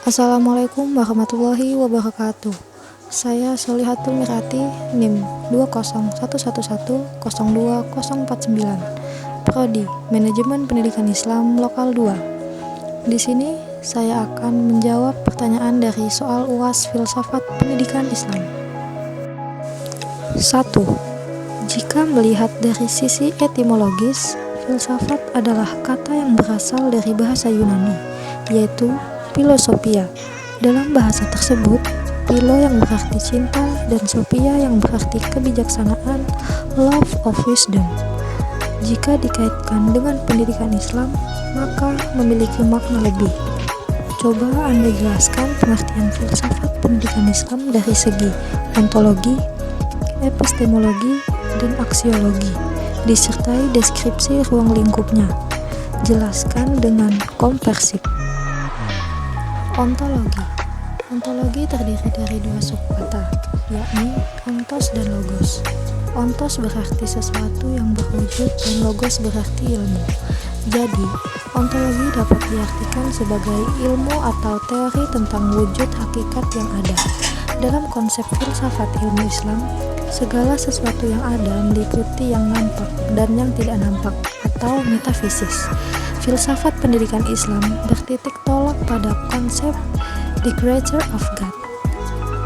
Assalamualaikum warahmatullahi wabarakatuh. Saya Solihatul Mirati, NIM 20111020049, Prodi Manajemen Pendidikan Islam Lokal 2. Di sini saya akan menjawab pertanyaan dari soal UAS Filsafat Pendidikan Islam. 1. Jika melihat dari sisi etimologis, filsafat adalah kata yang berasal dari bahasa Yunani, yaitu Philosophia. Dalam bahasa tersebut, philo yang berarti cinta dan sophia yang berarti kebijaksanaan, love of wisdom. Jika dikaitkan dengan pendidikan Islam, maka memiliki makna lebih. Coba Anda jelaskan pengertian filsafat pendidikan Islam dari segi ontologi, epistemologi, dan aksiologi, disertai deskripsi ruang lingkupnya. Jelaskan dengan komprehensif. Ontologi terdiri dari dua subkata, yakni ontos dan logos. Ontos berarti sesuatu yang berwujud dan logos berarti ilmu. Jadi, ontologi dapat diartikan sebagai ilmu atau teori tentang wujud hakikat yang ada. Dalam konsep filsafat ilmu Islam, segala sesuatu yang ada meliputi yang nampak dan yang tidak nampak atau metafisis. Filsafat pendidikan Islam bertitik tolak pada konsep the creator of God,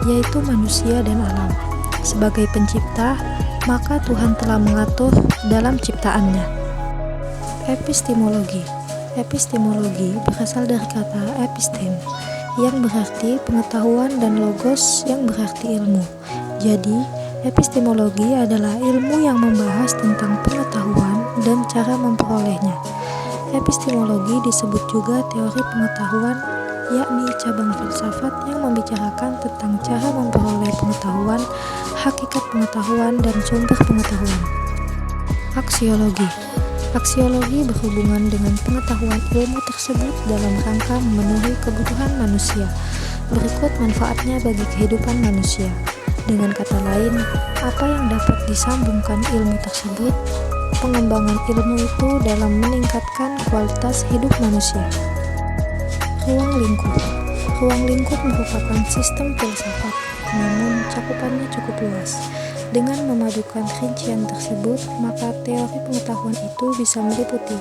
yaitu manusia dan alam. Sebagai pencipta, maka Tuhan telah mengatur dalam ciptaannya. Epistemologi berasal dari kata epistem, yang berarti pengetahuan, dan logos yang berarti ilmu. Jadi, epistemologi adalah ilmu yang membahas tentang pengetahuan dan cara memperolehnya. Epistemologi disebut juga teori pengetahuan, yakni cabang filsafat yang membicarakan tentang cara memperoleh pengetahuan, hakikat pengetahuan, dan sumber pengetahuan. Aksiologi berhubungan dengan pengetahuan ilmu tersebut dalam rangka memenuhi kebutuhan manusia. Berikut manfaatnya bagi kehidupan manusia. Dengan kata lain, apa yang dapat disambungkan ilmu tersebut? Pengembangan ilmu itu dalam meningkatkan kualitas hidup manusia. Ruang lingkup merupakan sistem filsafat, namun cakupannya cukup luas. Dengan memadukan rincian tersebut, maka teori pengetahuan itu bisa meliputi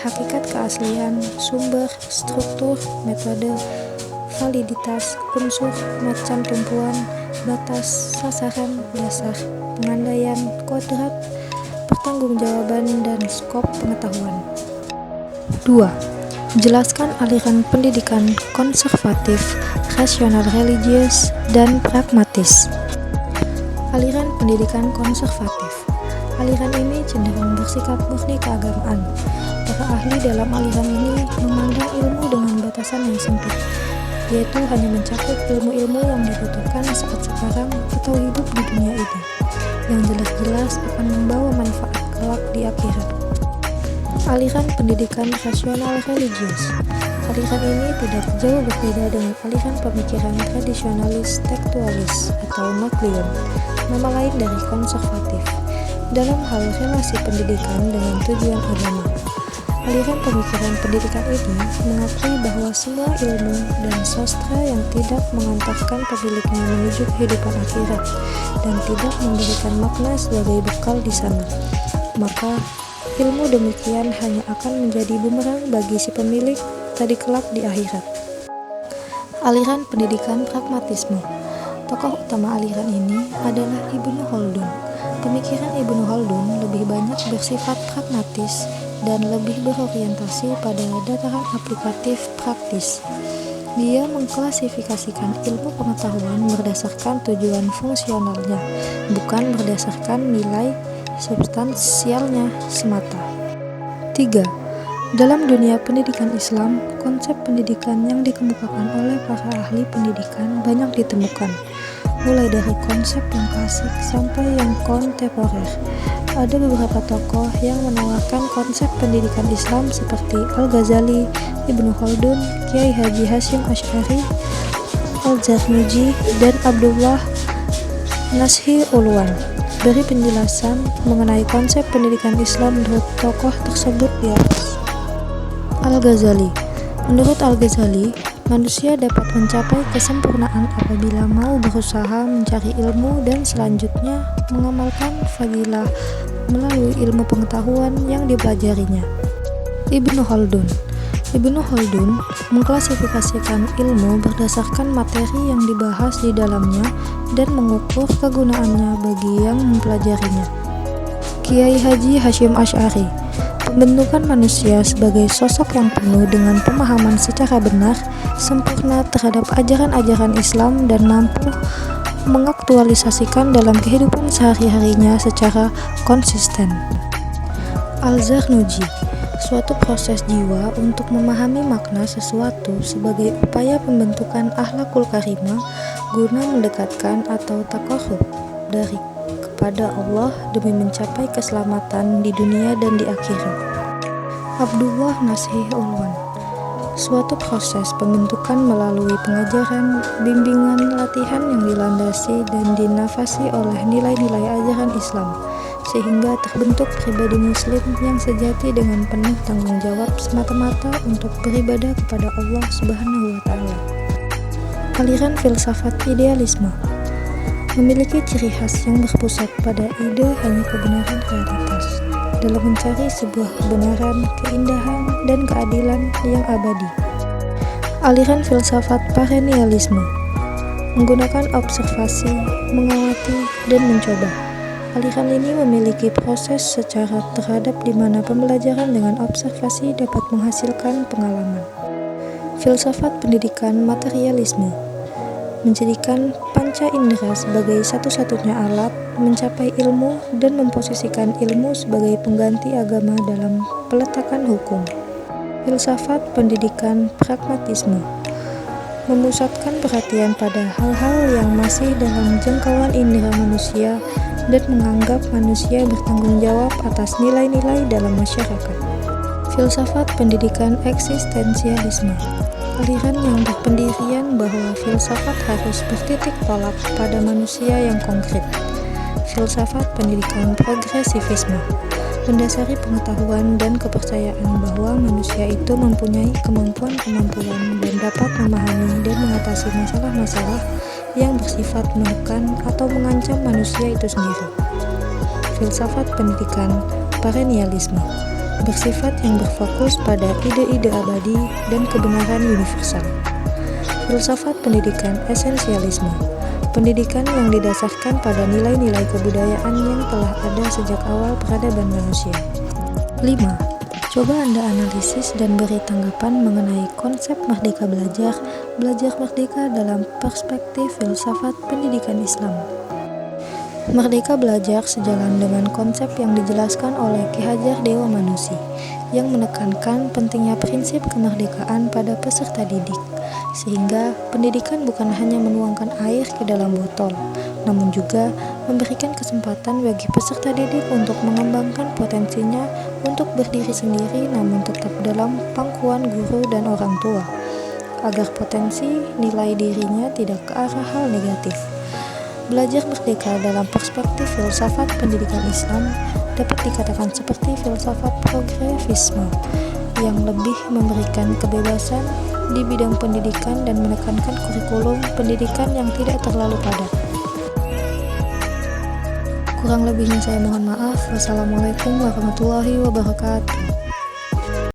hakikat keaslian, sumber, struktur, metode, validitas, unsur, macam tumpuan, batas, sasaran, dasar, pengandaian, kodrat, pertanggungjawaban, dan skop pengetahuan. 2. Jelaskan aliran pendidikan konservatif, rasional religius, dan pragmatis. Aliran pendidikan konservatif. Aliran ini cenderung bersikap murni keagamaan. Para ahli dalam aliran ini memandang ilmu dengan batasan yang sempit, yaitu hanya mencakup ilmu-ilmu yang dibutuhkan saat sekarang atau hidup di dunia ini, yang jelas-jelas akan membawa manfaat kelak di akhirat. Aliran pendidikan rasional religius. Aliran ini tidak jauh berbeda dengan aliran pemikiran tradisionalis tekstualis atau nukleon, nama lain dari konservatif, dalam hal relasi pendidikan dengan tujuan agama. Aliran pemikiran pendidikan ini mengakui bahwa semua ilmu dan sastra yang tidak mengantarkan pemiliknya menuju kehidupan akhirat dan tidak memberikan makna sebagai bekal di sana, maka ilmu demikian hanya akan menjadi bumerang bagi si pemilik tadi kelak di akhirat. Aliran pendidikan pragmatisme. Tokoh utama aliran ini adalah Ibnu Khaldun. Pemikiran Ibnu Khaldun lebih banyak bersifat pragmatis dan lebih berorientasi pada dataran aplikatif praktis. Dia mengklasifikasikan ilmu pengetahuan berdasarkan tujuan fungsionalnya, bukan berdasarkan nilai substansialnya semata. 3. Dalam dunia pendidikan Islam, konsep pendidikan yang dikemukakan oleh para ahli pendidikan banyak ditemukan, mulai dari konsep yang klasik sampai yang kontemporer. Ada beberapa tokoh yang menawarkan konsep pendidikan Islam seperti Al-Ghazali, Ibnu Khaldun, Kiai Haji Hasyim Asy'ari, Al-Zarnuji, dan Abdullah Nashir Ulwan. Beri penjelasan mengenai konsep pendidikan Islam menurut tokoh tersebut di atas. Al-Ghazali Menurut Al-Ghazali, manusia dapat mencapai kesempurnaan apabila mau berusaha mencari ilmu dan selanjutnya mengamalkan fadilah melalui ilmu pengetahuan yang dipelajarinya. Ibnu Khaldun mengklasifikasikan ilmu berdasarkan materi yang dibahas di dalamnya dan mengukur kegunaannya bagi yang mempelajarinya. Kiai Haji Hasyim Asy'ari, pembentukan manusia sebagai sosok yang penuh dengan pemahaman secara benar, sempurna terhadap ajaran-ajaran Islam dan mampu mengaktualisasikan dalam kehidupan sehari-harinya secara konsisten. Al-Zarnuji, suatu proses jiwa untuk memahami makna sesuatu sebagai upaya pembentukan akhlakul karimah guna mendekatkan atau taqarrub dari kepada Allah demi mencapai keselamatan di dunia dan di akhirat. Abdullah Nashih Ulwan, suatu proses pembentukan melalui pengajaran, bimbingan, latihan yang dilandasi dan dinafasi oleh nilai-nilai ajaran Islam, sehingga terbentuk pribadi muslim yang sejati dengan penuh tanggung jawab semata-mata untuk beribadah kepada Allah Subhanahu wa Ta'ala. Aliran filsafat idealisme memiliki ciri khas yang berpusat pada ide hanya kebenaran realitas dalam mencari sebuah kebenaran, keindahan, dan keadilan yang abadi. Aliran filsafat perennialisme menggunakan observasi, mengamati, dan mencoba. Aliran ini memiliki proses secara terhadap di mana pembelajaran dengan observasi dapat menghasilkan pengalaman. Filsafat pendidikan materialisme menjadikan panca indera sebagai satu-satunya alat mencapai ilmu dan memposisikan ilmu sebagai pengganti agama dalam peletakan hukum. Filsafat pendidikan pragmatisme memusatkan perhatian pada hal-hal yang masih dalam jangkauan indera manusia dan menganggap manusia bertanggung jawab atas nilai-nilai dalam masyarakat. Filsafat pendidikan eksistensialisme, aliran yang berpendirian bahwa filsafat harus bertitik tolak pada manusia yang konkret. Filsafat pendidikan progresivisme mendasari pengetahuan dan kepercayaan bahwa manusia itu mempunyai kemampuan-kemampuan dan dapat memahami dan mengatasi masalah-masalah yang bersifat menekan atau mengancam manusia itu sendiri. Filsafat pendidikan perennialisme bersifat yang berfokus pada ide-ide abadi dan kebenaran universal. Filsafat pendidikan esensialisme, pendidikan yang didasarkan pada nilai-nilai kebudayaan yang telah ada sejak awal peradaban manusia. 5. Coba Anda analisis dan beri tanggapan mengenai konsep merdeka belajar merdeka dalam perspektif filsafat pendidikan Islam. Merdeka belajar sejalan dengan konsep yang dijelaskan oleh Ki Hajar Dewa Manusi yang menekankan pentingnya prinsip kemerdekaan pada peserta didik, sehingga pendidikan bukan hanya menuangkan air ke dalam botol, namun juga memberikan kesempatan bagi peserta didik untuk mengembangkan potensinya untuk berdiri sendiri namun tetap dalam pangkuan guru dan orang tua, agar potensi nilai dirinya tidak ke arah hal negatif. Belajar merdeka dalam perspektif filsafat pendidikan Islam dapat dikatakan seperti filsafat progresivisme yang lebih memberikan kebebasan di bidang pendidikan dan menekankan kurikulum pendidikan yang tidak terlalu padat. Kurang lebihnya saya mohon maaf. Wassalamualaikum warahmatullahi wabarakatuh.